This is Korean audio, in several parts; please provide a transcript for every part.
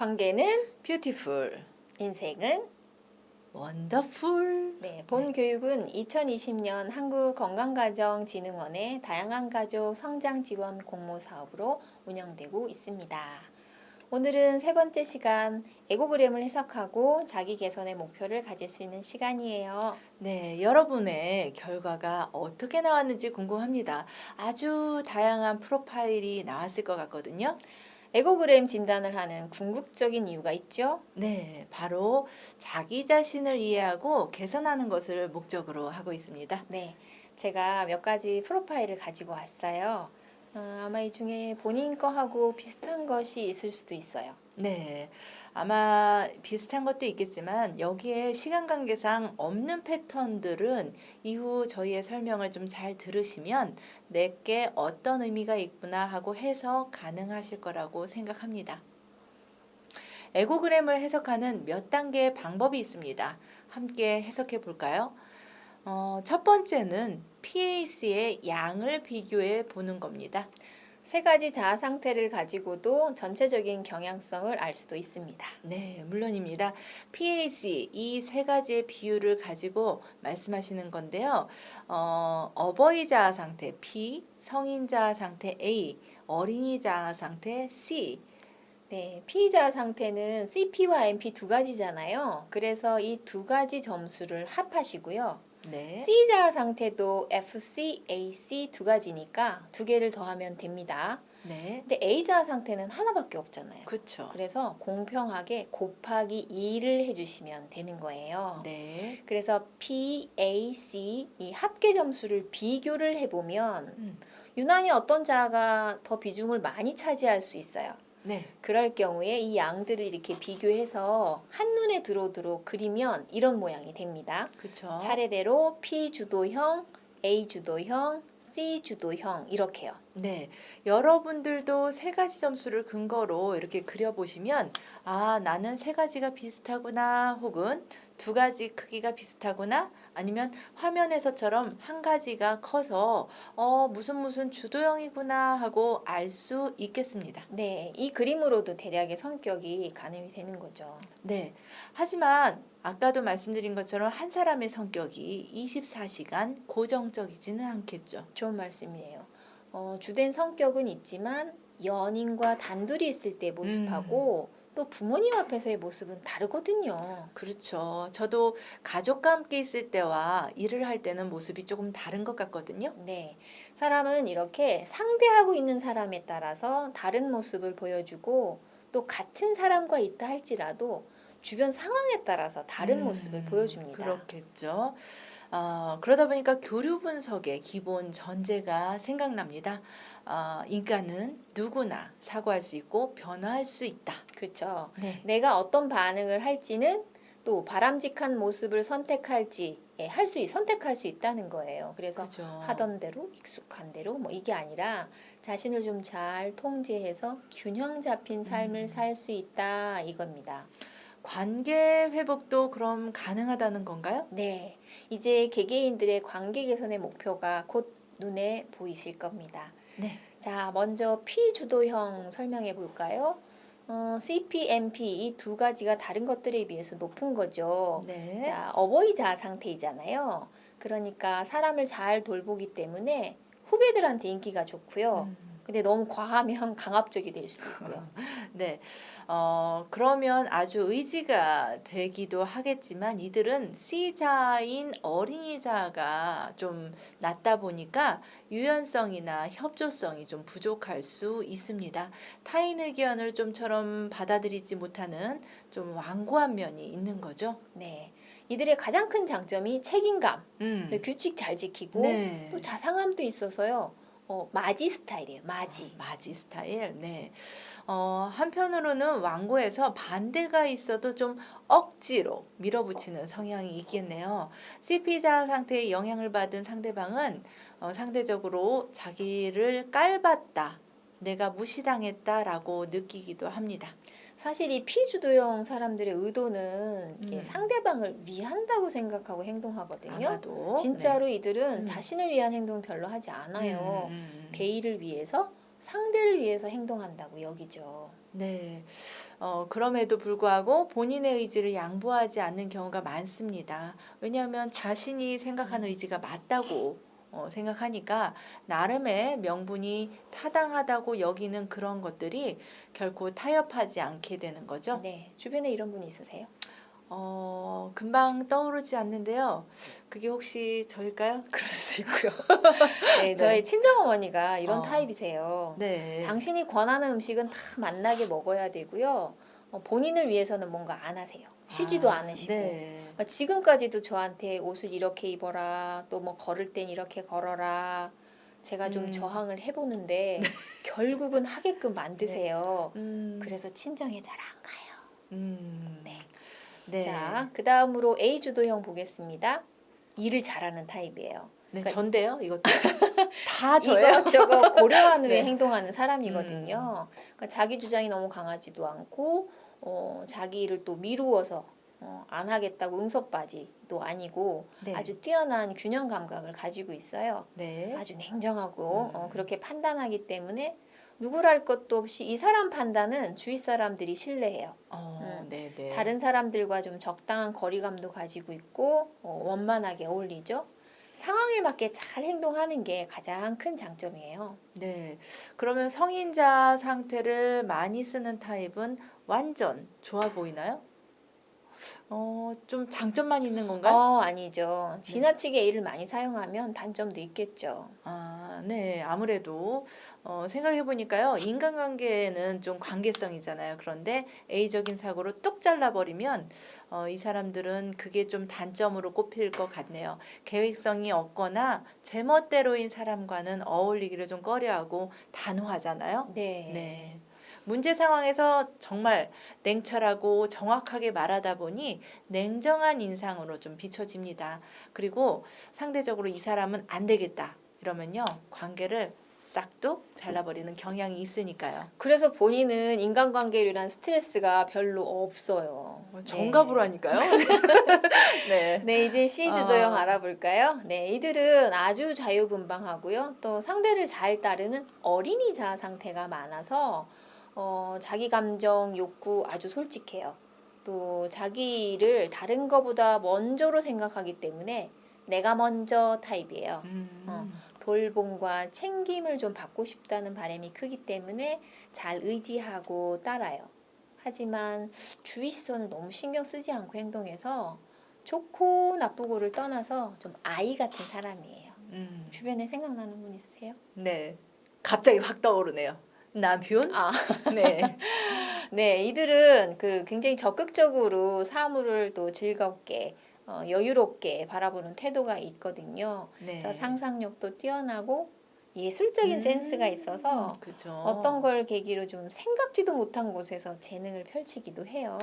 관계는 뷰티풀, 인생은 원더풀. 네, 본 교육은 2020년 한국건강가정진흥원의 다양한 가족 성장 지원 공모 사업으로 운영되고 있습니다. 오늘은 세 번째 시간 에고그램을 해석하고 자기 개선의 목표를 가질 수 있는 시간이에요. 네, 여러분의 결과가 어떻게 나왔는지 궁금합니다. 아주 다양한 프로파일이 나왔을 것 같거든요. 에고그램 진단을 하는 궁극적인 이유가 있죠? 네, 바로 자기 자신을 이해하고 개선하는 것을 목적으로 하고 있습니다. 네, 제가 몇 가지 프로파일을 가지고 왔어요. 아마 이 중에 본인 거하고 비슷한 것이 있을 수도 있어요. 네, 아마 비슷한 것도 있겠지만 여기에 시간 관계상 없는 패턴들은 이후 저희의 설명을 좀 잘 들으시면 내게 어떤 의미가 있구나 하고 해석 가능하실 거라고 생각합니다. 에고그램을 해석하는 몇 단계의 방법이 있습니다. 함께 해석해 볼까요? 첫 번째는 PAC의 양을 비교해 보는 겁니다. 세 가지 자아 상태를 가지고도 전체적인 경향성을 알 수도 있습니다. 네, 물론입니다. PAC 이 세 가지의 비율을 가지고 말씀하시는 건데요. 어버이 자아 상태 P, 성인 자아 상태 A, 어린이 자아 상태 C. 네, 피의자 상태는 CP와 MP 두 가지잖아요. 그래서 이 두 가지 점수를 합하시고요. 네, C자 상태도 FC, AC 두 가지니까 두 개를 더하면 됩니다. 네, 근데 A자 상태는 하나밖에 없잖아요. 그렇죠. 그래서 공평하게 곱하기 2를 해주시면 되는 거예요. 네, 그래서 P, A, C 이 합계 점수를 비교를 해보면 음, 유난히 어떤 자아가 더 비중을 많이 차지할 수 있어요. 네, 그럴 경우에 이 양들을 이렇게 비교해서 한눈에 들어오도록 그리면 이런 모양이 됩니다. 그렇죠. 차례대로 P 주도형, A 주도형, C 주도형 이렇게요. 네, 여러분들도 세 가지 점수를 근거로 이렇게 그려보시면, 아, 나는 세 가지가 비슷하구나, 혹은 두 가지 크기가 비슷하구나, 아니면 화면에서처럼 한 가지가 커서, 무슨 주도형이구나 하고 알 수 있겠습니다. 네, 이 그림으로도 대략의 성격이 가늠이 되는 거죠. 네, 하지만 아까도 말씀드린 것처럼 한 사람의 성격이 24시간 고정적이지는 않겠죠. 좋은 말씀이에요. 주된 성격은 있지만 연인과 단둘이 있을 때 모습하고 또 부모님 앞에서의 모습은 다르거든요. 그렇죠. 저도 가족과 함께 있을 때와 일을 할 때는 모습이 조금 다른 것 같거든요. 네, 사람은 이렇게 상대하고 있는 사람에 따라서 다른 모습을 보여주고 또 같은 사람과 있다 할지라도 주변 상황에 따라서 다른 모습을 보여줍니다. 그렇겠죠. 그러다 보니까 교류 분석의 기본 전제가 생각납니다. 인간은 누구나 사고할 수 있고 변화할 수 있다. 그렇죠. 네. 내가 어떤 반응을 할지는 또 바람직한 모습을 선택할지 선택할 수 있다는 거예요. 그래서 그죠. 하던 대로 익숙한 대로 뭐 이게 아니라 자신을 좀 잘 통제해서 균형 잡힌 삶을 살 수 있다 이겁니다. 관계 회복도 그럼 가능하다는 건가요? 네, 이제 개개인들의 관계 개선의 목표가 곧 눈에 보이실 겁니다. 네. 자, 먼저 P 주도형 설명해 볼까요? CPMP 이 두 가지가 다른 것들에 비해서 높은 거죠. 네. 자, 어버이 자아 상태이잖아요. 그러니까 사람을 잘 돌보기 때문에 후배들한테 인기가 좋고요. 근데 너무 과하면 강압적이 될 수도 있고요. 네. 그러면 아주 의지가 되기도 하겠지만 이들은 C자인 어린이자가 좀 낮다 보니까 유연성이나 협조성이 좀 부족할 수 있습니다. 타인 의견을 좀처럼 받아들이지 못하는 좀 완고한 면이 있는 거죠. 네. 이들의 가장 큰 장점이 책임감, 음. 규칙 잘 지키고 네. 또 자상함도 있어서요. 마지 스타일이에요. 마지. 마지 스타일. 네. 한편으로는 완고해서 반대가 있어도 좀 억지로 밀어붙이는 성향이 있겠네요. CP자 상태에 영향을 받은 상대방은 상대적으로 자기를 깔봤다, 내가 무시당했다라고 느끼기도 합니다. 사실 이 피주도형 사람들의 의도는 이렇게 음. 상대방을 위한다고 생각하고 행동하거든요. 아마도 진짜로 이들은 음. 자신을 위한 행동 별로 하지 않아요. 음. 대의를 위해서 상대를 위해서 행동한다고 여기죠. 네. 그럼에도 불구하고 본인의 의지를 양보하지 않는 경우가 많습니다. 왜냐하면 자신이 생각하는 의지가 맞다고 생각하니까 나름의 명분이 타당하다고 여기는 그런 것들이 결코 타협하지 않게 되는 거죠. 네, 주변에 이런 분이 있으세요? 금방 떠오르지 않는데요. 그게 혹시 저일까요? 그럴 수 있고요. 네, 저희 네. 친정어머니가 이런 어, 타입이세요. 네. 당신이 권하는 음식은 다 맛나게 먹어야 되고요. 본인을 위해서는 뭔가 안 하세요. 쉬지도 아, 않으시고. 네. 그러니까 지금까지도 저한테 옷을 이렇게 입어라, 또 뭐 걸을 땐 이렇게 걸어라. 제가 좀 음, 저항을 해보는데 결국은 하게끔 네. 만드세요. 음, 그래서 친정에 잘 안 가요. 음, 네. 자, 네. 그 다음으로 A 주도형 보겠습니다. 일을 잘하는 타입이에요. 네, 그러니까 전데요, 이것도? 다 저예요? 이것저것 고려한 후에 네. 행동하는 음, 사람이거든요. 그러니까 자기 주장이 너무 강하지도 않고, 자기 일을 또 미루어서 안 하겠다고 응석바지도 아니고 네. 아주 뛰어난 균형 감각을 가지고 있어요. 네. 아주 냉정하고 음, 그렇게 판단하기 때문에 누구랄 것도 없이 이 사람 판단은 주위 사람들이 신뢰해요. 네, 네. 다른 사람들과 좀 적당한 거리감도 가지고 있고 원만하게 어울리죠. 상황에 맞게 잘 행동하는 게 가장 큰 장점이에요. 네. 그러면 성인자 상태를 많이 쓰는 타입은 완전 좋아 보이나요? 좀 장점만 있는 건가요? 아니죠. 네. 지나치게 A를 많이 사용하면 단점도 있겠죠. 아, 네. 아무래도 생각해 보니까요. 인간관계는 좀 관계성이잖아요. 그런데 A적인 사고로 뚝 잘라버리면 이 사람들은 그게 좀 단점으로 꼽힐 것 같네요. 계획성이 없거나 제멋대로인 사람과는 어울리기를 좀 꺼려하고 단호하잖아요. 네. 네. 문제 상황에서 정말 냉철하고 정확하게 말하다 보니 냉정한 인상으로 좀 비춰집니다. 그리고 상대적으로 이 사람은 안 되겠다. 이러면요, 관계를 싹둑 잘라버리는 경향이 있으니까요. 그래서 본인은 인간관계로 스트레스가 별로 없어요. 정갑으로 네. 하니까요. 네. 네, 이제 C 주도형 어, 알아볼까요? 네, 이들은 아주 자유분방하고요. 또 상대를 잘 따르는 어린이자 상태가 많아서 자기 감정, 욕구 아주 솔직해요. 또 자기 일을 다른 거보다 먼저로 생각하기 때문에 내가 먼저 타입이에요. 어, 음, 돌봄과 챙김을 좀 받고 싶다는 바람이 크기 때문에 잘 의지하고 따라요. 하지만 주위 시선을 너무 신경 쓰지 않고 행동해서 좋고 나쁘고를 떠나서 좀 아이 같은 사람이에요. 음, 주변에 생각나는 분 있으세요? 네. 갑자기 확 떠오르네요. 남편? 아, 네. 네, 이들은 굉장히 적극적으로 사물을 또 즐겁게 여유롭게 바라보는 태도가 있거든요. 그래서 네. 상상력도 뛰어나고 예술적인 센스가 있어서 어떤 그죠. 걸 계기로 좀 생각지도 못한 곳에서 재능을 펼치기도 해요.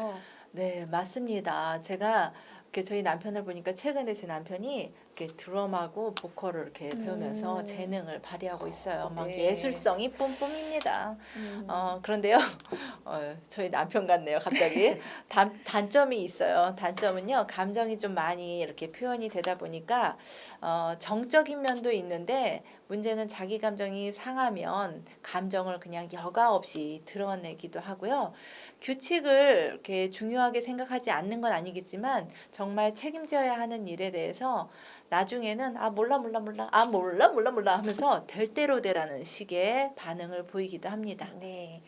네, 맞습니다. 제가 이렇게 저희 남편을 보니까 최근에 제 남편이 이렇게 드럼하고 보컬을 이렇게 배우면서 음, 재능을 발휘하고 있어요. 막 네. 예술성이 뿜뿜입니다. 음, 그런데요, 저희 남편 같네요, 갑자기. 단점이 있어요. 단점은요, 감정이 좀 많이 이렇게 표현이 되다 보니까, 정적인 면도 있는데, 문제는 자기 감정이 상하면 감정을 그냥 여과 없이 드러내기도 하고요. 규칙을 이렇게 중요하게 생각하지 않는 건 아니겠지만, 정말 책임져야 하는 일에 대해서 나중에는 아, 몰라, 몰라, 몰라, 아, 몰라, 몰라, 몰라 하면서 될 대로 되라는 식의 반응을 보이기도 합니다. 네.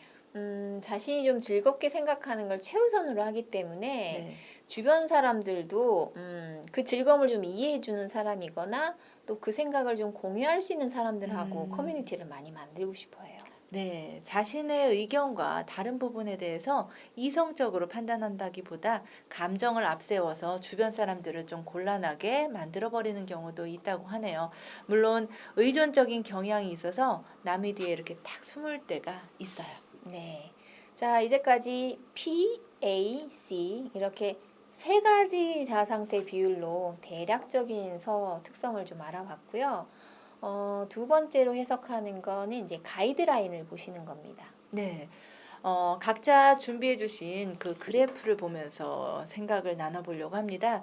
자신이 좀 즐겁게 생각하는 걸 최우선으로 하기 때문에 네. 주변 사람들도 그 즐거움을 좀 이해해주는 사람이거나 또 그 생각을 좀 공유할 수 있는 사람들하고 음, 커뮤니티를 많이 만들고 싶어 해요. 네, 자신의 의견과 다른 부분에 대해서 이성적으로 판단한다기보다 감정을 앞세워서 주변 사람들을 좀 곤란하게 만들어버리는 경우도 있다고 하네요. 물론 의존적인 경향이 있어서 남의 뒤에 이렇게 딱 숨을 때가 있어요. 네. 자, 이제까지 P, A, C 이렇게 세 가지 자아상태 비율로 대략적인 특성을 좀 알아봤고요. 두 번째로 해석하는 거는 이제 가이드라인을 보시는 겁니다. 네. 각자 준비해 주신 그 그래프를 보면서 생각을 나눠보려고 합니다.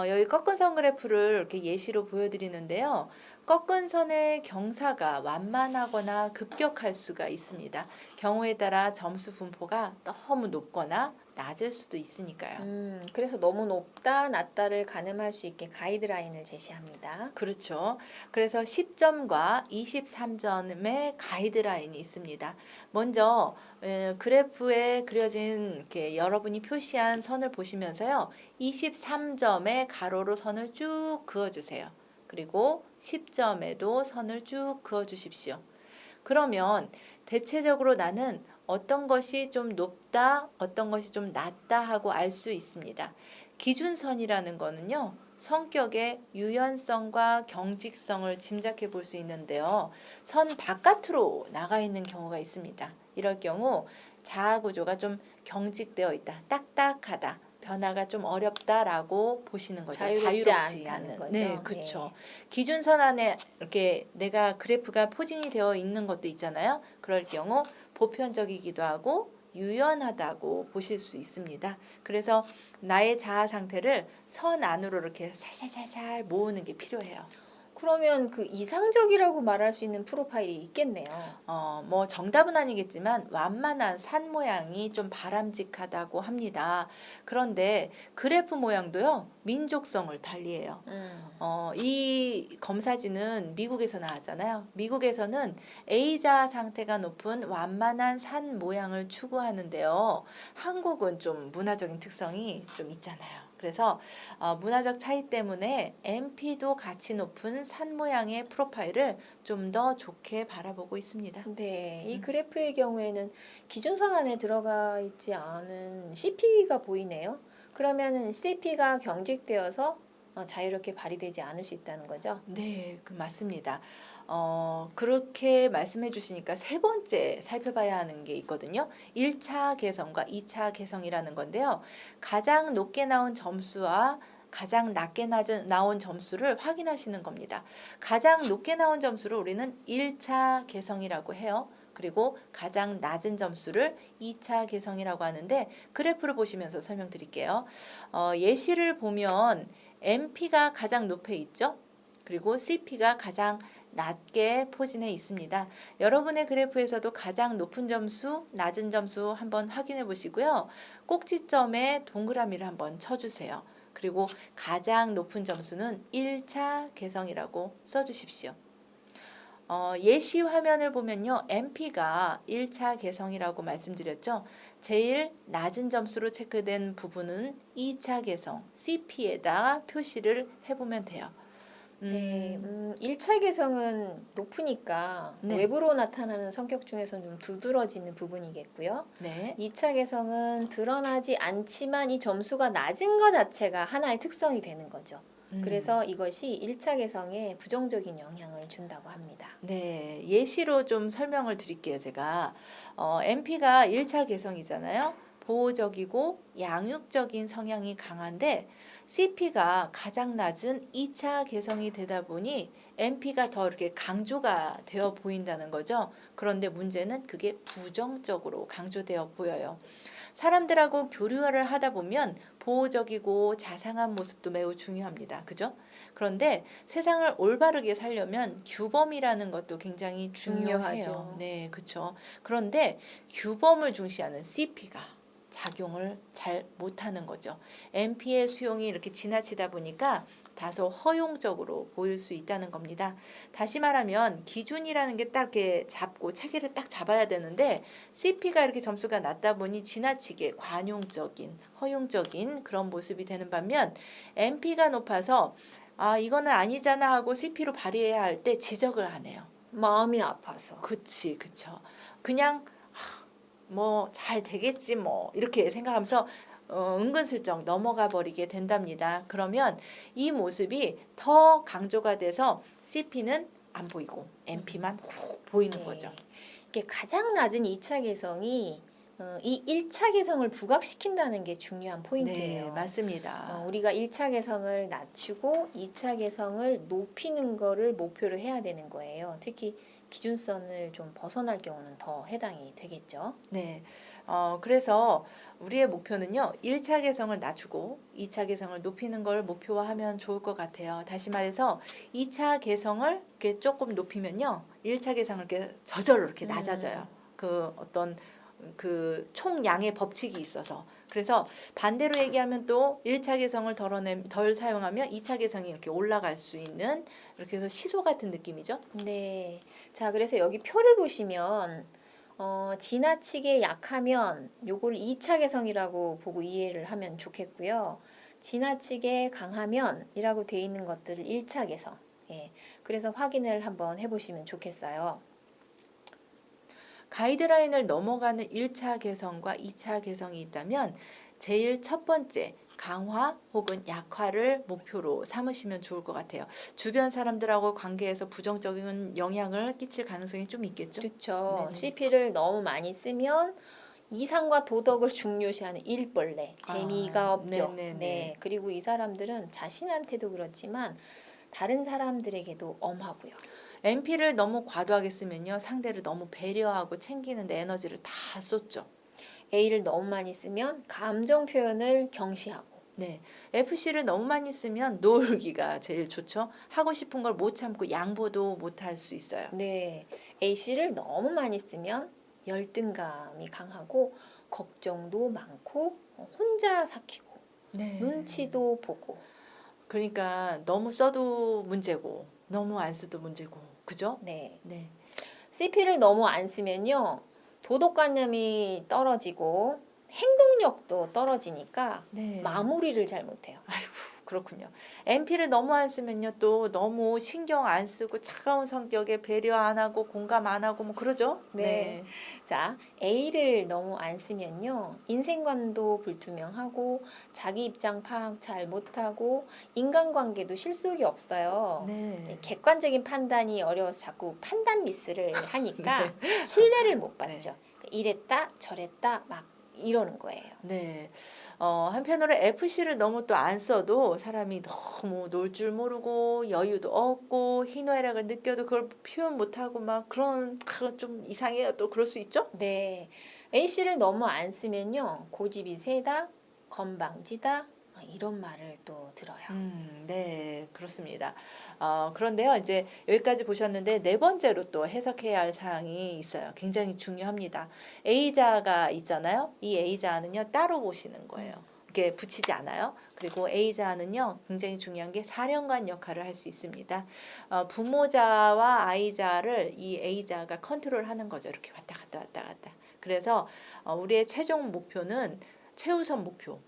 여기 꺾은 선 그래프를 이렇게 예시로 보여드리는데요. 꺾은 선의 경사가 완만하거나 급격할 수가 있습니다. 경우에 따라 점수 분포가 너무 높거나 낮을 수도 있으니까요. 그래서 너무 높다, 낮다를 가늠할 수 있게 가이드라인을 제시합니다. 그렇죠. 그래서 10점과 23점의 가이드라인이 있습니다. 먼저 그래프에 그려진 이렇게 여러분이 표시한 선을 보시면서요. 23점의 가로로 선을 쭉 그어주세요. 그리고 10점에도 선을 쭉 그어주십시오. 그러면 대체적으로 나는 어떤 것이 좀 높다, 어떤 것이 좀 낮다 하고 알 수 있습니다. 기준선이라는 거는요. 성격의 유연성과 경직성을 짐작해 볼 수 있는데요. 선 바깥으로 나가 있는 경우가 있습니다. 이럴 경우 자아 구조가 좀 경직되어 있다, 딱딱하다, 변화가 좀 어렵다라고 보시는 거죠. 자유롭지 않다는 거죠. 네, 그렇죠. 기준선 안에 이렇게 내가 그래프가 포진이 되어 있는 것도 있잖아요. 그럴 경우 보편적이기도 하고 유연하다고 보실 수 있습니다. 그래서 나의 자아 상태를 선 안으로 이렇게 살살살살 모으는 게 필요해요. 그러면 그 이상적이라고 말할 수 있는 프로파일이 있겠네요. 뭐 정답은 아니겠지만 완만한 산 모양이 좀 바람직하다고 합니다. 그런데 그래프 모양도요, 민족성을 달리해요. 이 검사지는 미국에서 나왔잖아요. 미국에서는 A자 상태가 높은 완만한 산 모양을 추구하는데요. 한국은 좀 문화적인 특성이 좀 있잖아요. 그래서 문화적 차이 때문에 MP도 같이 높은 산 모양의 프로파일을 좀 더 좋게 바라보고 있습니다. 네, 이 그래프의 경우에는 기준선 안에 들어가 있지 않은 CP가 보이네요. 그러면은 CP가 경직되어서 자유롭게 발휘되지 않을 수 있다는 거죠. 네, 맞습니다. 그렇게 말씀해 주시니까 세 번째 살펴봐야 하는 게 있거든요. 1차 개성과 2차 개성이라는 건데요. 가장 높게 나온 점수와 가장 낮게 나온 점수를 확인하시는 겁니다. 가장 높게 나온 점수를 우리는 1차 개성이라고 해요. 그리고 가장 낮은 점수를 2차 개성이라고 하는데 그래프를 보시면서 설명드릴게요. 예시를 보면 MP가 가장 높에 있죠. 그리고 CP가 가장 낮게 포진해 있습니다. 여러분의 그래프에서도 가장 높은 점수, 낮은 점수 한번 확인해 보시고요. 꼭지점에 동그라미를 한번 쳐주세요. 그리고 가장 높은 점수는 1차 개성이라고 써주십시오. 예시 화면을 보면요. MP가 1차 개성이라고 말씀드렸죠. 제일 낮은 점수로 체크된 부분은 2차 개성, CP에다 표시를 해보면 돼요. 네, 1차 개성은 높으니까 네. 외부로 나타나는 성격 중에서는 좀 두드러지는 부분이겠고요. 네. 2차 개성은 드러나지 않지만 이 점수가 낮은 것 자체가 하나의 특성이 되는 거죠. 그래서 이것이 1차 개성에 부정적인 영향을 준다고 합니다. 네, 예시로 좀 설명을 드릴게요, 제가. MP가 1차 개성이잖아요. 보호적이고 양육적인 성향이 강한데 CP가 가장 낮은 2차 개성이 되다 보니 MP가 더 이렇게 강조가 되어 보인다는 거죠. 그런데 문제는 그게 부정적으로 강조되어 보여요. 사람들하고 교류를 하다 보면 보호적이고 자상한 모습도 매우 중요합니다. 그죠? 그런데 세상을 올바르게 살려면 규범이라는 것도 굉장히 중요해요. 중요하죠. 네, 그렇죠. 그런데 규범을 중시하는 CP가 작용을 잘 못하는 거죠. MP의 수용이 이렇게 지나치다 보니까 다소 허용적으로 보일 수 있다는 겁니다. 다시 말하면 기준이라는 게 딱 이렇게 잡고 체계를 딱 잡아야 되는데 CP가 이렇게 점수가 낮다 보니 지나치게 관용적인, 허용적인 그런 모습이 되는 반면 MP가 높아서 이거는 아니잖아 하고 CP로 발휘해야 할 때 지적을 안 해요. 마음이 아파서. 그쵸. 그냥 뭐 잘 되겠지 뭐 이렇게 생각하면서 은근슬쩍 넘어가 버리게 된답니다. 그러면 이 모습이 더 강조가 돼서 CP는 안 보이고 MP만 훅 보이는 네. 거죠. 이게 가장 낮은 2차 개성이 이 1차 개성을 부각시킨다는 게 중요한 포인트예요. 네, 맞습니다. 우리가 1차 개성을 낮추고 2차 개성을 높이는 거를 목표로 해야 되는 거예요. 특히 기준선을 좀 벗어날 경우는 더 해당이 되겠죠. 네. 그래서 우리의 목표는요, 1차 개성을 낮추고 2차 개성을 높이는 걸 목표화하면 좋을 것 같아요. 다시 말해서 2차 개성을 이렇게 조금 높이면요, 1차 개성을 이렇게 저절로 이렇게 낮아져요. 그 어떤 그 총량의 법칙이 있어서. 그래서 반대로 얘기하면 또 1차 개성을 덜 사용하면 2차 개성이 이렇게 올라갈 수 있는, 이렇게 해서 시소 같은 느낌이죠. 네. 자, 그래서 여기 표를 보시면 지나치게 약하면 요걸 2차 개성이라고 보고 이해를 하면 좋겠고요. 지나치게 강하면이라고 돼 있는 것들을 1차 개성. 예. 그래서 확인을 한번 해보시면 좋겠어요. 가이드라인을 넘어가는 1차 개성과 2차 개성이 있다면 제일 첫 번째 강화 혹은 약화를 목표로 삼으시면 좋을 것 같아요. 주변 사람들하고 관계에서 부정적인 영향을 끼칠 가능성이 좀 있겠죠? 그렇죠. 네네. CP를 너무 많이 쓰면 이상과 도덕을 중요시하는 일벌레, 재미가 없죠. 네네네. 네. 그리고 이 사람들은 자신한테도 그렇지만 다른 사람들에게도 엄하고요. NP를 너무 과도하게 쓰면요, 상대를 너무 배려하고 챙기는데 에너지를 다 쏟죠. A를 너무 많이 쓰면 감정 표현을 경시하고. 네, FC를 너무 많이 쓰면 놀기가 제일 좋죠. 하고 싶은 걸 못 참고 양보도 못 할 수 있어요. 네. AC를 너무 많이 쓰면 열등감이 강하고 걱정도 많고 혼자 삭히고 네. 눈치도 보고. 그러니까 너무 써도 문제고 너무 안 써도 문제고, 그죠? 네. 네. CP를 너무 안 쓰면요. 도덕관념이 떨어지고 행동력도 떨어지니까 네. 마무리를 잘 못해요. 아이고, 그렇군요. NP를 너무 안 쓰면요, 또 너무 신경 안 쓰고 차가운 성격에 배려 안 하고 공감 안 하고 뭐 그러죠? 네. 자, A를 너무 안 쓰면요. 인생관도 불투명하고 자기 입장 파악 잘 못하고 인간관계도 실속이 없어요. 네. 객관적인 판단이 어려워서 자꾸 판단 미스를 하니까 신뢰를 못 받죠. 이랬다 저랬다 막 이러는 거예요. 네. 한편으로 FC를 너무 또 안 써도 사람이 너무 놀 줄 모르고 여유도 없고 희노애락을 느껴도 그걸 표현 못하고 막 그런 좀 이상해요. 또 그럴 수 있죠? 네. A씨를 너무 안 쓰면요. 고집이 세다, 건방지다 이런 말을 또 들어요. 네, 그렇습니다. 그런데요, 이제 여기까지 보셨는데 네 번째로 또 해석해야 할 사항이 있어요. 굉장히 중요합니다. A자가 있잖아요. 이 A자는요, 따로 보시는 거예요. 이렇게 붙이지 않아요. 그리고 A자는요, 굉장히 중요한 게 사령관 역할을 할 수 있습니다. 부모자와 아이자를 이 A자가 컨트롤하는 거죠. 이렇게 왔다 갔다 왔다 갔다. 그래서 우리의 최종 목표는 최우선 목표.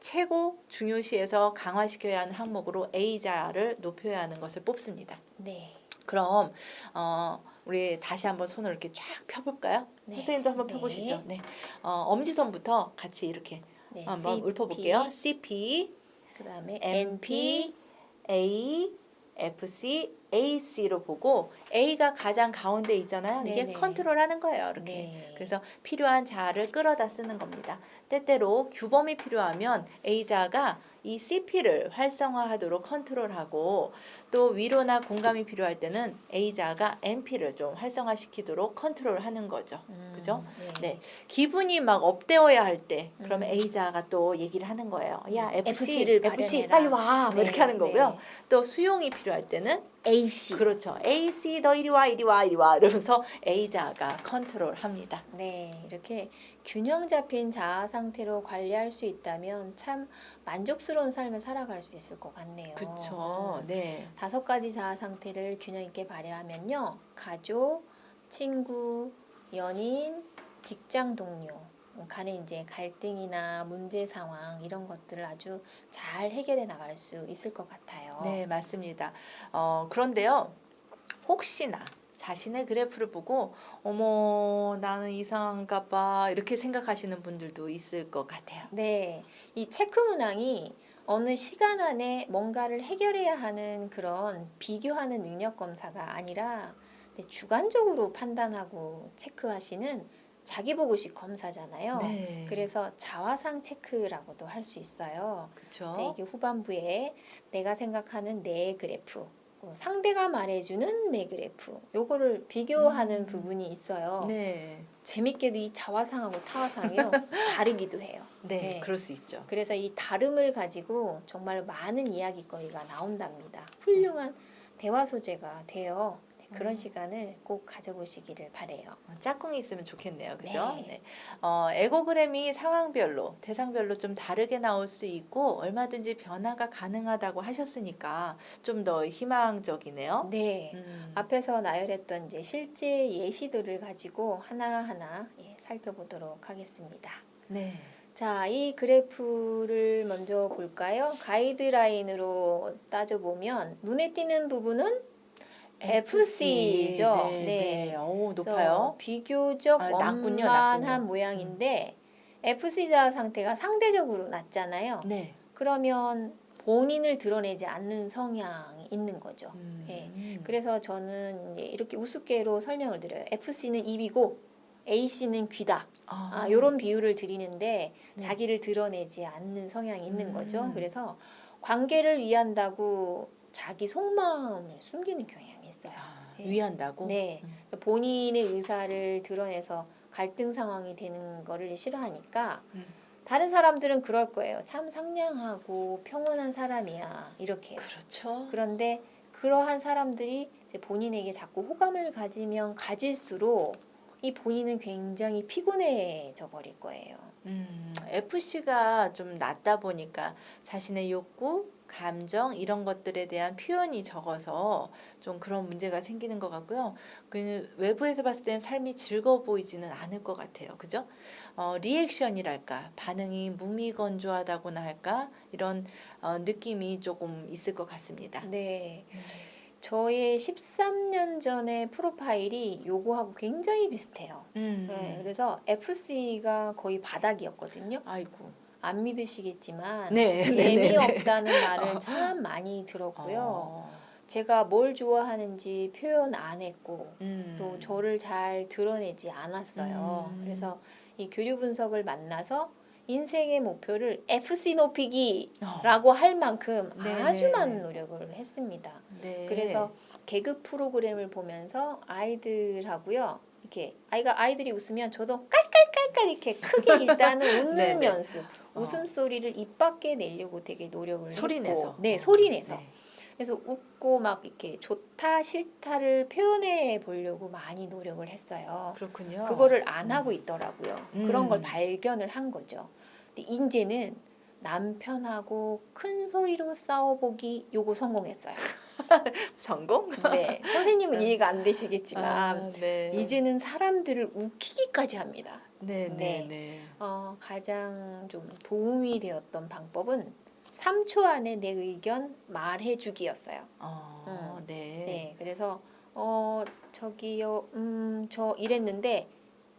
최고 중요시해서 강화시켜야 하는 항목으로 A자를 높여야 하는 것을 뽑습니다. 네. 그럼 우리 다시 한번 손을 이렇게 쫙 펴볼까요? 네. 선생님도 한번 네. 펴보시죠. 네. 엄지손부터 같이 이렇게 네. 한번 CP, 읊어볼게요. CP, 그다음에 NP, A, FC, AC로 보고 A가 가장 가운데 있잖아요. 이게 네네. 컨트롤하는 거예요. 이렇게. 네. 그래서 필요한 자아를 끌어다 쓰는 겁니다. 때때로 규범이 필요하면 A자가 이 CP를 활성화하도록 컨트롤하고 또 위로나 공감이 필요할 때는 A자가 NP를 좀 활성화시키도록 컨트롤하는 거죠. 그죠? 네. 기분이 막 업되어야 할 때 그러면 A자가 또 얘기를 하는 거예요. 야, FC를 FC 발현해라. 빨리 와. 뭐 네, 이렇게 하는 거고요. 네. 또 수용이 필요할 때는 AC. 그렇죠. AC 너 이리 와 이리 와 이리 와 이러면서 A자가 컨트롤합니다. 네, 이렇게 균형 잡힌 자아 상태로 관리할 수 있다면 참 만족스러운 삶을 살아갈 수 있을 것 같네요. 그렇죠. 네. 5가지 자아 상태를 균형 있게 발휘하면요. 가족, 친구, 연인, 직장 동료 간에 이제 갈등이나 문제 상황 이런 것들을 아주 잘 해결해 나갈 수 있을 것 같아요. 네, 맞습니다. 그런데요. 혹시나 자신의 그래프를 보고 어머 나는 이상한가 봐 이렇게 생각하시는 분들도 있을 것 같아요. 네, 이 체크 문항이 어느 시간 안에 뭔가를 해결해야 하는 그런 비교하는 능력 검사가 아니라 주관적으로 판단하고 체크하시는 자기보고식 검사잖아요. 네. 그래서 자화상 체크라고도 할 수 있어요. 이제 그렇죠. 이게 후반부에 내가 생각하는 내 그래프, 상대가 말해주는 내 그래프 요거를 비교하는 음. 부분이 있어요. 네. 재밌게도 이 자화상하고 타화상이요 다르기도 해요. 네, 네. 그럴 수 있죠. 그래서 이 다름을 가지고 정말 많은 이야기거리가 나온답니다. 훌륭한 대화 소재가 돼요. 네, 그런 시간을 꼭 가져보시기를 바래요. 짝꿍이 있으면 좋겠네요. 그죠? 네. 네. 에고그램이 상황별로, 대상별로 좀 다르게 나올 수 있고 얼마든지 변화가 가능하다고 하셨으니까 좀 더 희망적이네요. 네. 음. 앞에서 나열했던 이제 실제 예시들을 가지고 하나하나 살펴보도록 하겠습니다. 네. 자, 이 그래프를 먼저 볼까요? 가이드라인으로 따져보면 눈에 띄는 부분은 FC죠. 네, 네. 네. 오, 그래서 높아요. 비교적 낮군요, 원만한 낮군요. 모양인데 FC자 상태가 상대적으로 낮잖아요. 네. 그러면 본인을 드러내지 않는 성향이 있는 거죠. 예. 그래서 저는 이제 이렇게 우습게로 설명을 드려요. FC는 입이고 AC는 귀다. 이런 비유를 드리는데 네. 자기를 드러내지 않는 성향이 있는 거죠. 음. 그래서 관계를 위한다고 자기 속마음을 숨기는 경향이 있어요. 예. 위한다고? 네. 본인의 의사를 드러내서 갈등 상황이 되는 거를 싫어하니까 다른 사람들은 그럴 거예요. 참 상냥하고 평온한 사람이야. 이렇게. 그렇죠. 그런데 그러한 사람들이 이제 본인에게 자꾸 호감을 가지면 가질수록 이 본인은 굉장히 피곤해져 버릴 거예요. FC가 좀 낮다 보니까 자신의 욕구, 감정 이런 것들에 대한 표현이 적어서 좀 그런 문제가 생기는 것 같고요. 그 외부에서 봤을 때는 삶이 즐거워 보이지는 않을 것 같아요. 그죠? 리액션이랄까 반응이 무미건조하다고나 할까 이런 느낌이 조금 있을 것 같습니다. 네. 저의 13년 전의 프로파일이 요거하고 굉장히 비슷해요. 네, 그래서 FC가 거의 바닥이었거든요. 아이고. 안 믿으시겠지만 네, 재미없다는 말을 참 많이 들었고요. 어. 제가 뭘 좋아하는지 표현 안 했고 음. 또 저를 잘 드러내지 않았어요. 그래서 이 교류 분석을 만나서 인생의 목표를 FC 높이기라고 할 만큼 네네. 아주 많은 노력을 했습니다. 네. 그래서 개그 프로그램을 보면서 아이들하고요. 이렇게 아이들이 웃으면 저도 깔깔깔깔 이렇게 크게 일단은 웃는 네네. 연습, 웃음소리를 입 밖에 내려고 되게 노력을 소리 했고, 내서. 네, 소리 내서. 네. 그래서 웃고 막 이렇게 좋다 싫다를 표현해 보려고 많이 노력을 했어요. 그렇군요. 그거를 안 하고 있더라고요. 그런 걸 음. 발견을 한 거죠. 근데 이제는 남편하고 큰 소리로 싸워보기 요거 성공했어요. 성공? 네, 선생님은 이해가 안 되시겠지만 네. 이제는 사람들을 웃기기까지 합니다. 네, 네. 네, 네. 가장 좀 도움이 되었던 방법은 3초 안에 내 의견 말해주기였어요. 네. 네, 그래서 저기요, 저 이랬는데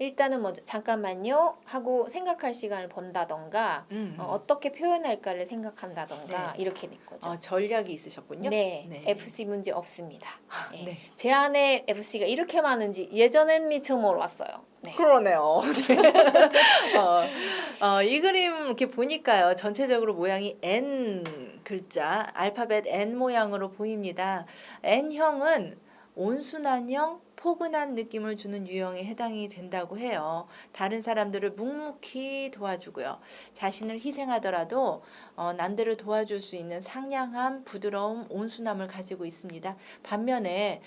일단은 먼저 잠깐만요 하고 생각할 시간을 번다던가 어떻게 표현할까를 생각한다던가 네. 이렇게 된 거죠. 전략이 있으셨군요. 네, 네. FC 문제 없습니다. 네. 네. 제 안에 FC가 이렇게 많은지 예전엔 미처 몰랐어요. 네. 그러네요. 이 그림 이렇게 보니까요. 전체적으로 모양이 N 글자, 알파벳 N 모양으로 보입니다. N형은 온순한형, 포근한 느낌을 주는 유형에 해당이 된다고 해요. 다른 사람들을 묵묵히 도와주고요. 자신을 희생하더라도 남들을 도와줄 수 있는 상냥함, 부드러움, 온순함을 가지고 있습니다. 반면에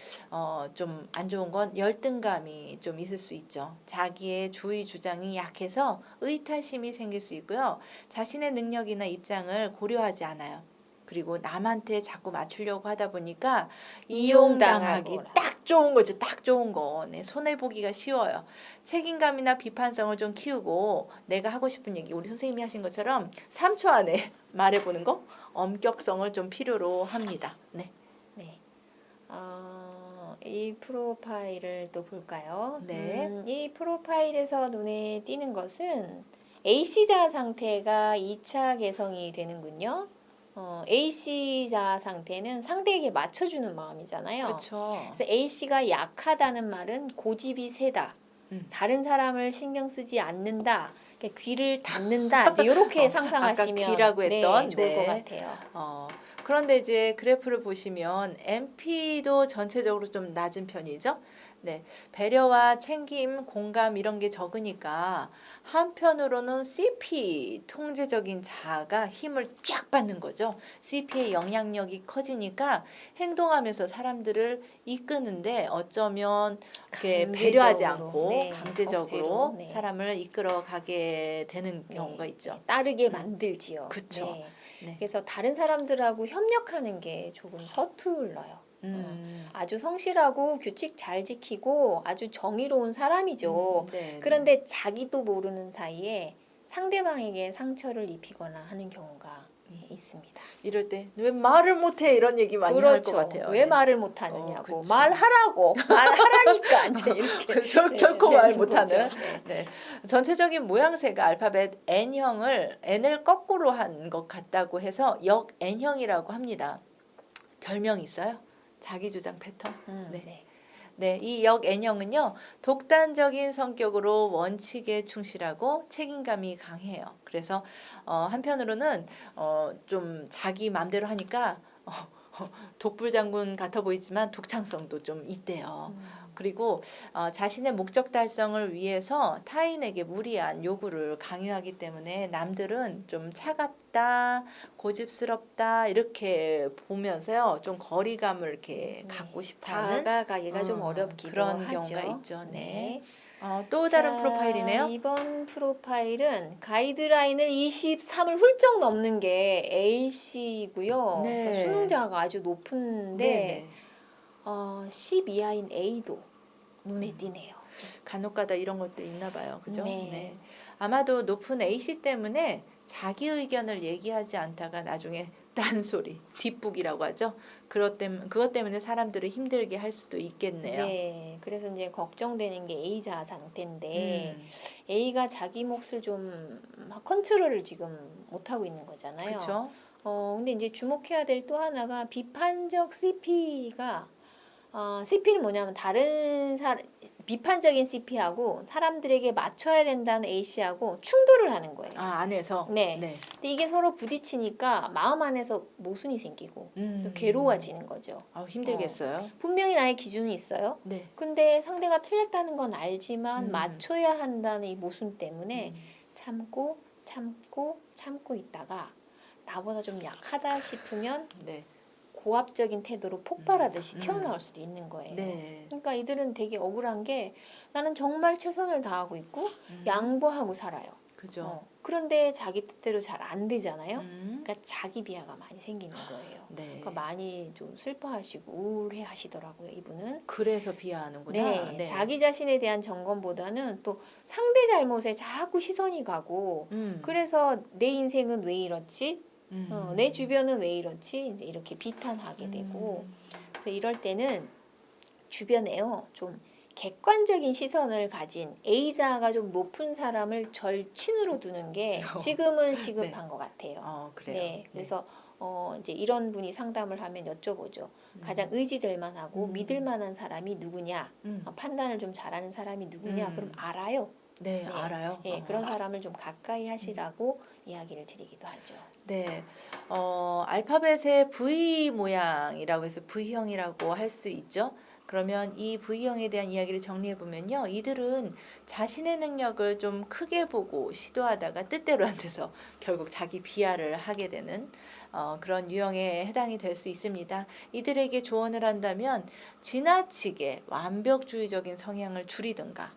좀 안 좋은 건 열등감이 좀 있을 수 있죠. 자기의 주의 주장이 약해서 의타심이 생길 수 있고요. 자신의 능력이나 입장을 고려하지 않아요. 그리고 남한테 자꾸 맞추려고 하다 보니까 이용당하기 딱 좋은 거죠. 딱 좋은 거. 네, 손해보기가 쉬워요. 책임감이나 비판성을 좀 키우고 내가 하고 싶은 얘기 우리 선생님이 하신 것처럼 3초 안에 말해보는 거 엄격성을 좀 필요로 합니다. 네. 네. 이 프로파일을 또 볼까요? 네. 이 프로파일에서 눈에 띄는 것은 A씨자 상태가 2차 개성이 되는군요. A씨자 상태는 상대에게 맞춰주는 마음이잖아요. 그렇죠. 그래서 A씨가 약하다는 말은 고집이 세다. 다른 사람을 신경 쓰지 않는다. 그러니까 귀를 닫는다. 이제 이렇게 상상하시면 아까 귀라고 했던, 좋을 네. 것 같아요. 그런데 이제 그래프를 보시면 MP도 전체적으로 좀 낮은 편이죠. 네, 배려와 챙김, 공감 이런 게 적으니까 한편으로는 CP 통제적인 자아가 힘을 쫙 받는 거죠. CP의 영향력이 커지니까 행동하면서 사람들을 이끄는데 어쩌면 이렇게 배려하지 강제적으로, 않고 네, 강제적으로 억지로, 네. 사람을 이끌어 가게 되는 네, 경우가 있죠. 따르게 만들지요. 그쵸. 네. 네. 그래서 다른 사람들하고 협력하는 게 조금 서툴러요. 아주 성실하고 규칙 잘 지키고 아주 정의로운 사람이죠. 네, 그런데 자기도 모르는 사이에 상대방에게 상처를 입히거나 하는 경우가 있습니다. 이럴 때 왜 말을 못해 이런 얘기 많이 할 것 그렇죠. 같아요. 왜 네. 말을 못하느냐고. 그쵸. 말하라고. 말하라니까 이제 이렇게. 그죠? 결코 말 못하는. 거죠. 네. 네. 전체적인 모양새가 알파벳 N을 거꾸로 한 것 같다고 해서 역 N형이라고 합니다. 별명이 있어요? 자기주장 패턴. 네. 네. 네, 이 역 N형은요, 독단적인 성격으로 원칙에 충실하고 책임감이 강해요. 그래서 한편으로는 좀 자기 맘대로 하니까 독불장군 같아 보이지만 독창성도 좀 있대요. 그리고 자신의 목적 달성을 위해서 타인에게 무리한 요구를 강요하기 때문에 남들은 좀 차갑다, 고집스럽다 이렇게 보면서요. 좀 거리감을 이렇게 갖고 싶어하는 다가가 얘가 좀 어렵기도 그런 하죠. 경우가 있죠. 네. 네. 또 다른 자, 프로파일이네요. 이번 프로파일은 가이드라인을 23을 훌쩍 넘는 게 A씨고요. 네. 그러니까 수능자가 아주 높은데 네. 10 이하인 A도 눈에 띄네요. 간혹가다 이런 것도 있나 봐요. 그죠? 네. 아마도 높은 A씨 때문에 자기 의견을 얘기하지 않다가 나중에 딴소리, 뒷북이라고 하죠. 그것 때문에 사람들을 힘들게 할 수도 있겠네요. 네, 그래서 이제 걱정되는 게 A자 상태인데 음, A가 자기 몫을 좀 컨트롤을 지금 못하고 있는 거잖아요. 그렇죠. 근데 이제 주목해야 될 또 하나가 비판적 CP가 CP는 뭐냐면 비판적인 CP하고 사람들에게 맞춰야 된다는 A씨하고 충돌을 하는 거예요. 안에서. 네. 네. 근데 이게 서로 부딪히니까 마음 안에서 모순이 생기고 또 괴로워지는 거죠. 힘들겠어요. 분명히 나의 기준이 있어요. 네. 근데 상대가 틀렸다는 건 알지만 음. 맞춰야 한다는 이 모순 때문에 참고 있다가 나보다 좀 약하다 싶으면 네. 고압적인 태도로 폭발하듯이 튀어나올 수도 있는 거예요. 네. 그러니까 이들은 되게 억울한 게 나는 정말 최선을 다하고 있고 양보하고 살아요. 그죠. 그런데 자기 뜻대로 잘 안 되잖아요. 그러니까 음. 자기 비하가 많이 생기는 거예요. 네. 그러니까 많이 좀 슬퍼하시고 우울해하시더라고요. 이분은. 그래서 비하하는구나. 네, 자기 자신에 대한 점검보다는 또 상대 잘못에 자꾸 시선이 가고 그래서 내 인생은 왜 이렇지? 내 주변은 왜 이렇지? 이제 이렇게 비탄하게 되고 그래서 이럴 때는 주변에요 좀 객관적인 시선을 가진 A자가 좀 높은 사람을 절친으로 두는 게 지금은 시급한 것 같아요. 그래요. 네, 그래서 이제 이런 분이 상담을 하면 여쭤보죠. 가장 의지될 만하고 믿을 만한 사람이 누구냐? 판단을 좀 잘하는 사람이 누구냐? 그럼 알아요. 네, 알아요. 예, 그런 사람을 좀 가까이 하시라고 이야기를 드리기도 하죠. 네, 알파벳의 V 모양이라고 해서 V형이라고 할 수 있죠. 그러면 이 V형에 대한 이야기를 정리해 보면요, 이들은 자신의 능력을 좀 크게 보고 시도하다가 뜻대로 안 돼서 결국 자기 비하를 하게 되는 그런 유형에 해당이 될 수 있습니다. 이들에게 조언을 한다면 지나치게 완벽주의적인 성향을 줄이든가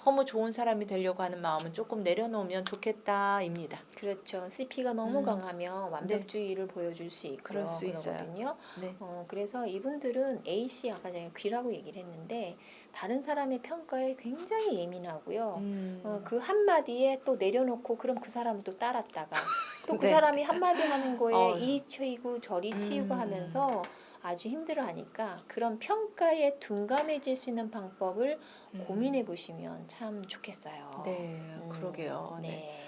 너무 좋은 사람이 되려고 하는 마음은 조금 내려놓으면 좋겠다입니다. 그렇죠. CP가 너무 강하면 완벽주의를 보여줄 수 있고요. 그럴 수 있어요. 그러거든요. 네. 그래서 이분들은 A씨 아까 전에 귀라고 얘기를 했는데 다른 사람의 평가에 굉장히 예민하고요. 그 한마디에 또 내려놓고 그럼 그 사람을 또 따랐다가 또 그 네. 사람이 한마디 하는 거에 이리 치이고 저리 치이고 하면서 아주 힘들어하니까 그런 평가에 둔감해질 수 있는 방법을 고민해 보시면 참 좋겠어요. 네, 그러게요. 네. 네.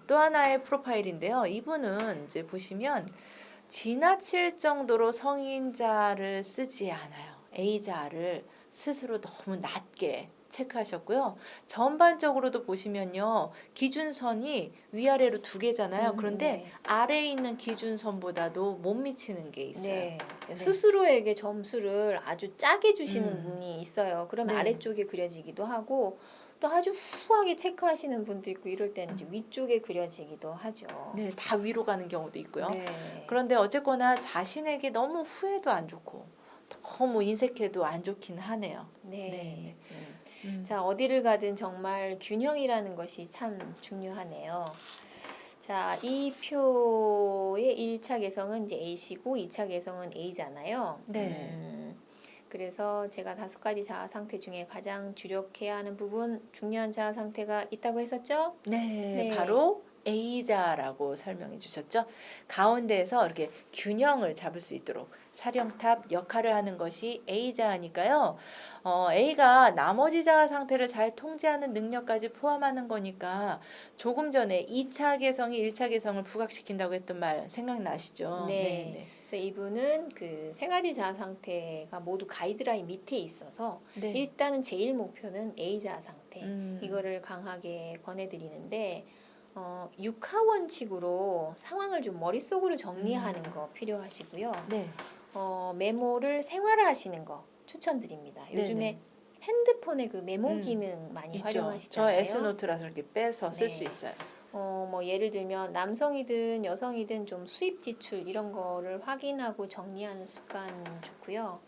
또 하나의 프로파일인데요. 이분은 이제 보시면 지나칠 정도로 성인자를 쓰지 않아요. A자를 스스로 너무 낮게 체크하셨고요. 전반적으로도 보시면요. 기준선이 위아래로 두 개잖아요. 그런데 네. 아래에 있는 기준선보다도 못 미치는 게 있어요. 네. 네. 스스로에게 점수를 아주 짜게 주시는 음. 분이 있어요. 그러면 네. 아래쪽에 그려지기도 하고 또 아주 후하게 체크하시는 분도 있고 이럴 때는 이제 위쪽에 그려지기도 하죠. 네, 다 위로 가는 경우도 있고요. 네. 그런데 어쨌거나 자신에게 너무 후회도 안 좋고 너무 인색해도 안 좋긴 하네요. 네. 네. 자, 어디를 가든 정말 균형이라는 것이 참 중요하네요. 자, 이 표의 1차 개성은 이제 A시고 2차 개성은 A잖아요. 네. 그래서 제가 5가지 자아 상태 중에 가장 주력해야 하는 부분, 중요한 자아 상태가 있다고 했었죠? 네, 네. 바로 A자라고 설명해 주셨죠. 가운데에서 이렇게 균형을 잡을 수 있도록 사령탑 역할을 하는 것이 A자니까요. A가 나머지 자아 상태를 잘 통제하는 능력까지 포함하는 거니까 조금 전에 2차 개성이 1차 개성을 부각시킨다고 했던 말 생각나시죠? 네. 그래서 이분은 그 3가지 자아 상태가 모두 가이드라인 밑에 있어서 네. 일단은 제일 목표는 A 자아 상태. 음. 이거를 강하게 권해드리는데 육하 원칙으로 상황을 좀 머릿속으로 정리하는 거 필요하시고요. 네. 메모를 생활화하시는 거 추천드립니다. 요즘에 네네. 핸드폰에 그 메모 기능 많이 있죠. 활용하시잖아요. 저 S노트라서 이렇게 빼서 쓸 수 네. 있어요. 뭐 예를 들면 남성이든 여성이든 좀 수입 지출 이런 거를 확인하고 정리하는 습관 좋고요.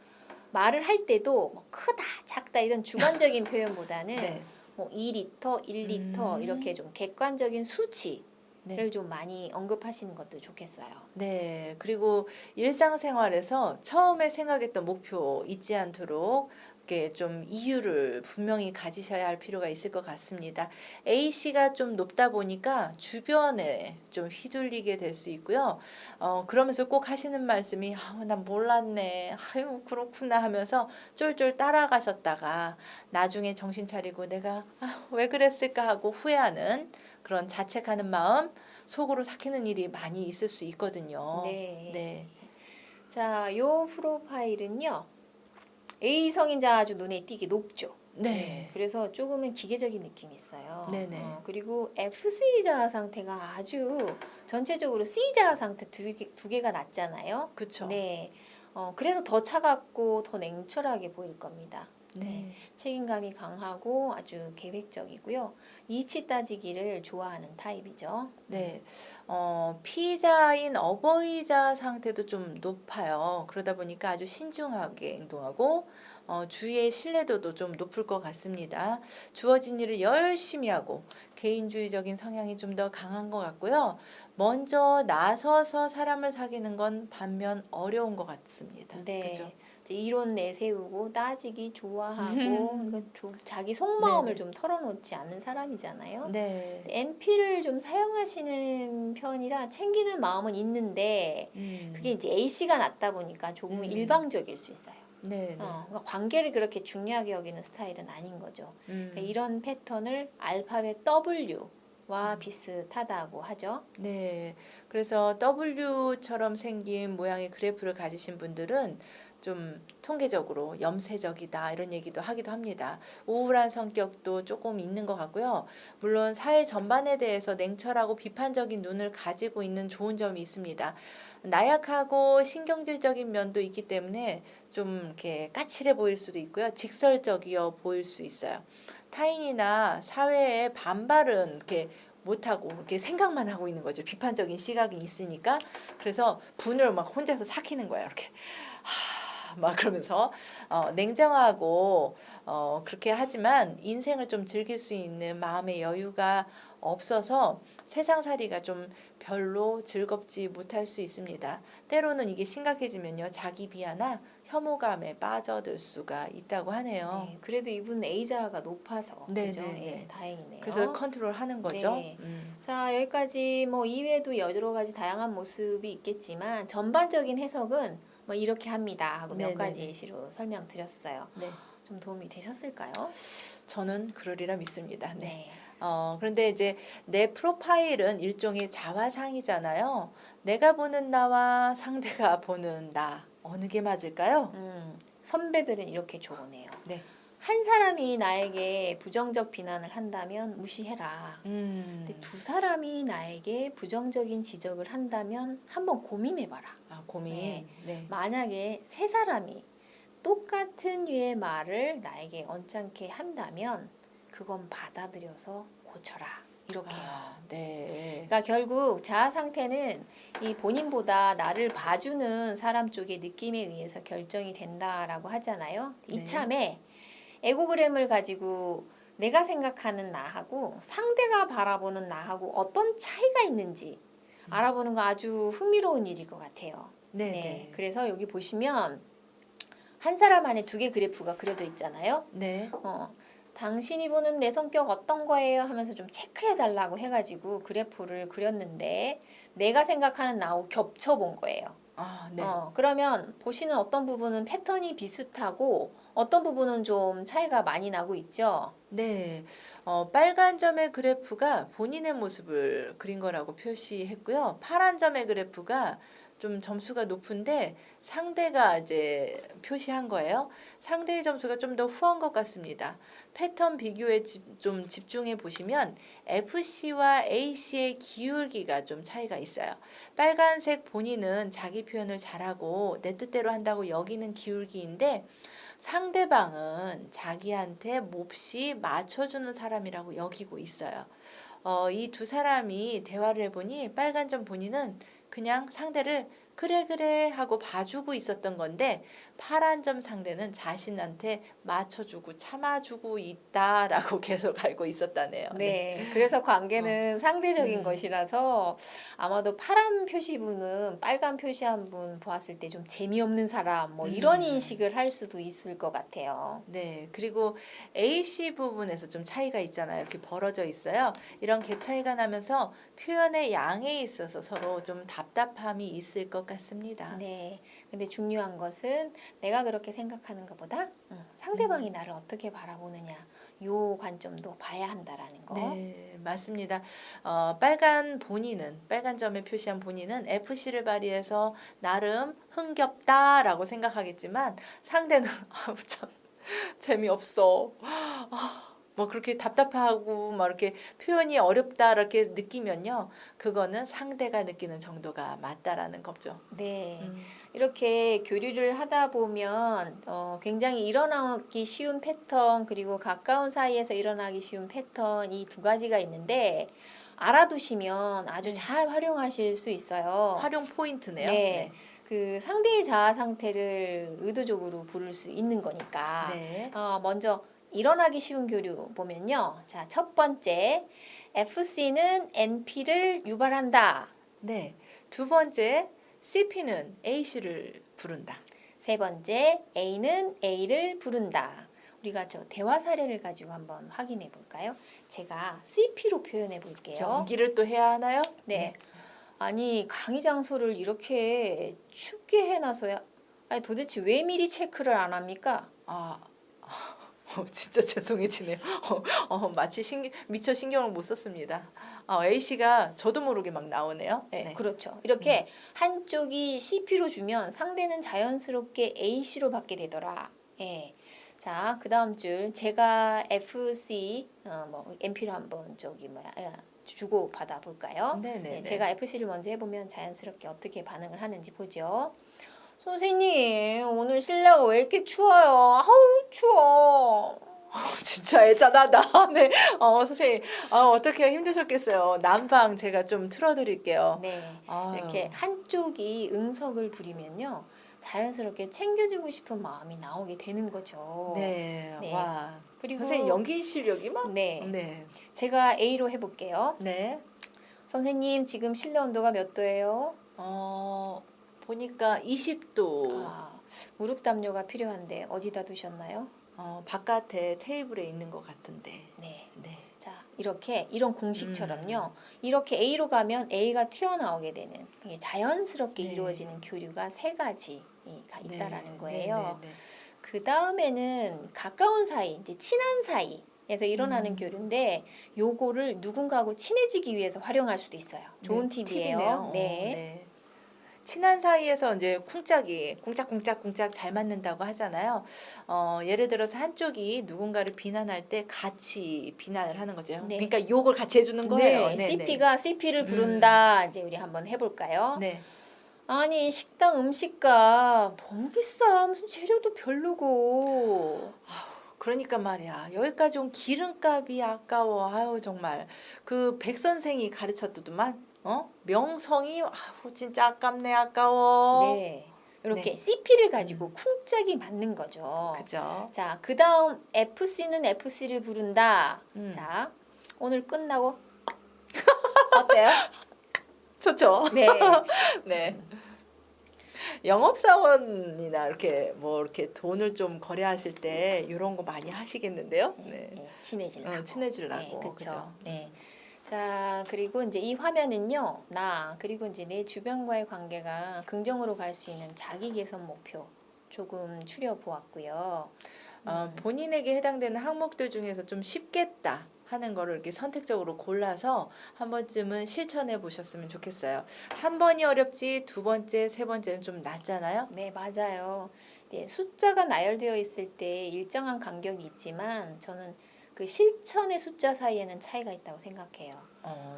말을 할 때도 뭐 크다, 작다 이런 주관적인 표현보다는 네. 뭐 2리터, 1리터 이렇게 좀 객관적인 수치를 네. 좀 많이 언급하시는 것도 좋겠어요. 네. 그리고 일상생활에서 처음에 생각했던 목표 잊지 않도록 이렇게 좀 이유를 분명히 가지셔야 할 필요가 있을 것 같습니다. A씨가 좀 높다 보니까 주변에 좀 휘둘리게 될 수 있고요. 그러면서 꼭 하시는 말씀이 난 몰랐네. 아유 그렇구나 하면서 쫄쫄 따라가셨다가 나중에 정신 차리고 내가 왜 그랬을까 하고 후회하는 그런 자책하는 마음 속으로 삭히는 일이 많이 있을 수 있거든요. 네. 네. 자, 요 프로파일은요. A성인자 아주 눈에 띄게 높죠. 네. 그래서 조금은 기계적인 느낌이 있어요. 네네. 그리고 FC 자아 상태가 아주 전체적으로 C자아 상태 두 개가 낮잖아요. 그쵸. 네. 그래서 더 차갑고 더 냉철하게 보일 겁니다. 네. 책임감이 강하고 아주 계획적이고요. 이치 따지기를 좋아하는 타입이죠. 네. 피자인 어버이자 상태도 좀 높아요. 그러다 보니까 아주 신중하게 행동하고 주위의 신뢰도도 좀 높을 것 같습니다. 주어진 일을 열심히 하고 개인주의적인 성향이 좀 더 강한 것 같고요. 먼저 나서서 사람을 사귀는 건 반면 어려운 것 같습니다. 네. 그죠? 이제 이론 내세우고 따지기 좋아하고 그러니까 자기 속마음을 네네. 좀 털어놓지 않는 사람이잖아요. 네. MP를 좀 사용하시는 편이라 챙기는 마음은 있는데 그게 이제 A씨가 낮다 보니까 조금 은 일방적일 수 있어요. 네. 그러니까 관계를 그렇게 중요하게 여기는 스타일은 아닌 거죠. 그러니까 이런 패턴을 알파벳 W와 비슷하다고 하죠. 네. 그래서 W처럼 생긴 모양의 그래프를 가지신 분들은 좀 통계적으로 염세적이다 이런 얘기도 하기도 합니다. 우울한 성격도 조금 있는 것 같고요. 물론 사회 전반에 대해서 냉철하고 비판적인 눈을 가지고 있는 좋은 점이 있습니다. 나약하고 신경질적인 면도 있기 때문에 좀 이렇게 까칠해 보일 수도 있고요. 직설적이어 보일 수 있어요. 타인이나 사회의 반발은 이렇게 못하고 이렇게 생각만 하고 있는 거죠. 비판적인 시각이 있으니까. 그래서 분을 막 혼자서 삭히는 거예요. 이렇게 막 그러면서 냉정하고 그렇게 하지만 인생을 좀 즐길 수 있는 마음의 여유가 없어서 세상살이가 좀 별로 즐겁지 못할 수 있습니다. 때로는 이게 심각해지면요. 자기 비하나 혐오감에 빠져들 수가 있다고 하네요. 네, 그래도 이분 A자가 높아서 네, 그죠? 네, 네. 예, 다행이네요. 그래서 컨트롤하는 거죠. 네. 자, 여기까지 뭐 이외에도 여러 가지 다양한 모습이 있겠지만 전반적인 해석은 뭐 이렇게 합니다 하고 몇 네네네. 가지 예시로 설명드렸어요. 네. 좀 도움이 되셨을까요? 저는 그러리라 믿습니다. 네. 네. 그런데 이제 내 프로파일은 일종의 자화상이잖아요. 내가 보는 나와 상대가 보는 나 어느 게 맞을까요? 선배들은 이렇게 조언해요. 네. 한 사람이 나에게 부정적 비난을 한다면 무시해라. 근데 두 사람이 나에게 부정적인 지적을 한다면 한번 고민해봐라. 아, 고민. 네. 네. 만약에 세 사람이 똑같은 류의 말을 나에게 언짢게 한다면 그건 받아들여서 고쳐라. 이렇게요. 아, 네. 그러니까 결국 자아 상태는 이 본인보다 나를 봐주는 사람 쪽의 느낌에 의해서 결정이 된다라고 하잖아요. 네. 이참에 에고그램을 가지고 내가 생각하는 나하고 상대가 바라보는 나하고 어떤 차이가 있는지 알아보는 거 아주 흥미로운 일일 것 같아요. 네, 네. 네. 그래서 여기 보시면 한 사람 안에 두 개 그래프가 그려져 있잖아요. 네. 당신이 보는 내 성격 어떤 거예요? 하면서 좀 체크해 달라고 해가지고 그래프를 그렸는데 내가 생각하는 나하고 겹쳐 본 거예요. 아, 네. 그러면 보시는 어떤 부분은 패턴이 비슷하고 어떤 부분은 좀 차이가 많이 나고 있죠. 네. 빨간 점의 그래프가 본인의 모습을 그린 거라고 표시했고요. 파란 점의 그래프가 좀 점수가 높은데 상대가 이제 표시한 거예요. 상대의 점수가 좀 더 후한 것 같습니다. 패턴 비교에 좀 집중해 보시면 FC와 AC의 기울기가 좀 차이가 있어요. 빨간색 본인은 자기 표현을 잘하고 내 뜻대로 한다고 여기는 기울기인데 상대방은 자기한테 몹시 맞춰주는 사람이라고 여기고 있어요. 이 두 사람이 대화를 해보니 빨간 점 본인은 그냥 상대를 그래 그래 하고 봐주고 있었던 건데 파란 점 상대는 자신한테 맞춰주고 참아주고 있다라고 계속 알고 있었다네요. 네, 그래서 관계는 상대적인 음. 것이라서 아마도 파란 표시분은 빨간 표시한 분 보았을 때 좀 재미없는 사람 뭐 이런 인식을 할 수도 있을 것 같아요. 네, 그리고 AC 부분에서 좀 차이가 있잖아요. 이렇게 벌어져 있어요. 이런 갭 차이가 나면서 표현의 양에 있어서 서로 좀 답답함이 있을 것 같습니다. 네, 근데 중요한 것은 내가 그렇게 생각하는 것보다 상대방이 나를 어떻게 바라보느냐 요 관점도 봐야 한다라는 거. 네, 맞습니다. 빨간 점에 표시한 본인은 FC를 발휘해서 나름 흥겹다라고 생각하겠지만 상대는 아우 참 재미없어. 뭐 그렇게 답답하고 막 이렇게 표현이 어렵다 이렇게 느끼면요. 그거는 상대가 느끼는 정도가 맞다라는 거죠. 네, 음, 이렇게 교류를 하다 보면 굉장히 일어나기 쉬운 패턴 그리고 가까운 사이에서 일어나기 쉬운 패턴 이 두 가지가 있는데 알아두시면 아주 네. 잘 활용하실 수 있어요. 활용 포인트네요. 네. 그 상대의 자아 상태를 의도적으로 부를 수 있는 거니까. 네. 먼저 일어나기 쉬운 교류 보면요. 자, 첫 번째, FC는 NP를 유발한다. 네. 두 번째, CP는 AC를 부른다. 세 번째, A는 A를 부른다. 우리가 저 대화 사례를 가지고 한번 확인해 볼까요? 제가 CP로 표현해 볼게요. 연기를 또 해야 하나요? 네. 아니, 강의 장소를 이렇게 춥게 해놔서야. 아니, 도대체 왜 미리 체크를 안 합니까? 아, 진짜 죄송해지네요. 마치 미처 신경을 못 썼습니다. A씨가 저도 모르게 막 나오네요. 네, 네. 그렇죠. 이렇게 한쪽이 CP로 주면 상대는 자연스럽게 AC로 받게 되더라. 예. 자, 그 다음 줄 제가 FC MP로 한번 주고 받아 볼까요? 네네네. 제가 FC를 먼저 해보면 자연스럽게 어떻게 반응을 하는지 보죠. 선생님, 오늘 실내가 왜 이렇게 추워요? 아우, 추워. 진짜 애잔하다. 네. 선생님, 어떻게 힘드셨겠어요. 난방 제가 좀 틀어드릴게요. 네. 아유. 이렇게 한쪽이 응석을 부리면요. 자연스럽게 챙겨주고 싶은 마음이 나오게 되는 거죠. 네. 네. 와. 그리고 선생님 연기 실력이 막. 네. 네. 제가 A로 해볼게요. 네. 선생님, 지금 실내 온도가 몇 도예요? 보니까 20도. 무릎 담요가 필요한데 어디다 두셨나요? 바깥에 테이블에 있는 것 같은데. 네. 네. 자, 이런 공식처럼요. 이렇게 A로 가면 A가 튀어나오게 되는 자연스럽게 네. 이루어지는 교류가 세 가지가 있다라는 네. 거예요. 네. 그 다음에는 가까운 사이, 이제 친한 사이에서 일어나는 교류인데 요거를 누군가하고 친해지기 위해서 활용할 수도 있어요. 좋은 네, 팁이에요. 팁이네요. 네. 네. 친한 사이에서 이제 쿵짝이 쿵짝쿵짝쿵짝 잘 맞는다고 하잖아요. 예를 들어서 한쪽이 누군가를 비난할 때 같이 비난을 하는 거죠. 네. 그러니까 욕을 같이 해주는 거예요. 네, 네, CP가 CP를 부른다. 이제 우리 한번 해볼까요? 네. 아니, 식당 음식값 너무 비싸. 무슨 재료도 별로고. 그러니까 말이야. 여기까지 온 기름값이 아까워. 아유 정말 그 백 선생이 가르쳤더만 명성이 아우 진짜 아깝네 아까워. 네, 이렇게 네. CP를 가지고 쿵짝이 맞는 거죠. 그죠? 자, 그 다음 FC는 FC를 부른다. 음. 자, 오늘 끝나고 어때요? 좋죠. 네, 네. 영업사원이나 이렇게 뭐 이렇게 돈을 좀 거래하실 때 이런 거 많이 하시겠는데요? 네. 네, 친해지려고. 친해지려고. 네, 그렇죠. 그죠? 네. 자, 그리고 이제 이 화면은요, 나 그리고 이제 내 주변과의 관계가 긍정으로 갈 수 있는 자기 개선 목표 조금 추려 보았고요. 본인에게 해당되는 항목들 중에서 좀 쉽겠다 하는 거를 이렇게 선택적으로 골라서 한 번쯤은 실천해 보셨으면 좋겠어요. 한 번이 어렵지 두 번째, 세 번째는 좀 낫잖아요. 네, 맞아요. 네, 숫자가 나열되어 있을 때 일정한 간격이 있지만 저는 그 실천의 숫자 사이에는 차이가 있다고 생각해요.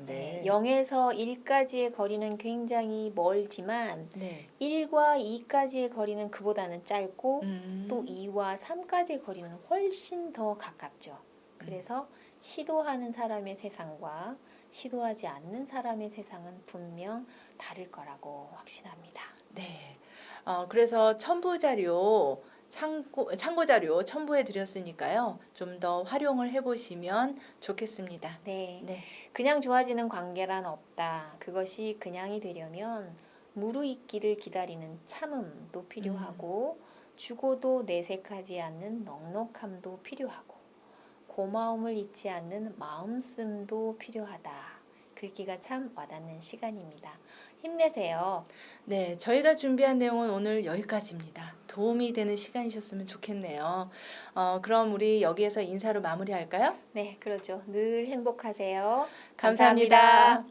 네, 네. 0에서 1까지의 거리는 굉장히 멀지만 네. 1과 2까지의 거리는 그보다는 짧고 음. 또 2와 3까지의 거리는 훨씬 더 가깝죠. 그래서 시도하는 사람의 세상과 시도하지 않는 사람의 세상은 분명 다를 거라고 확신합니다. 네. 그래서 첨부 자료 참고 자료 첨부해 드렸으니까요. 좀 더 활용을 해 보시면 좋겠습니다. 네, 네. 그냥 좋아지는 관계란 없다. 그것이 그냥이 되려면 무르익기를 기다리는 참음도 필요하고 주고도 내색하지 않는 넉넉함도 필요하고 고마움을 잊지 않는 마음씀도 필요하다. 글귀가 참 와닿는 시간입니다. 힘내세요. 네, 저희가 준비한 내용은 오늘 여기까지입니다. 도움이 되는 시간이셨으면 좋겠네요. 그럼 우리 여기에서 인사로 마무리할까요? 네, 그러죠. 늘 행복하세요. 감사합니다.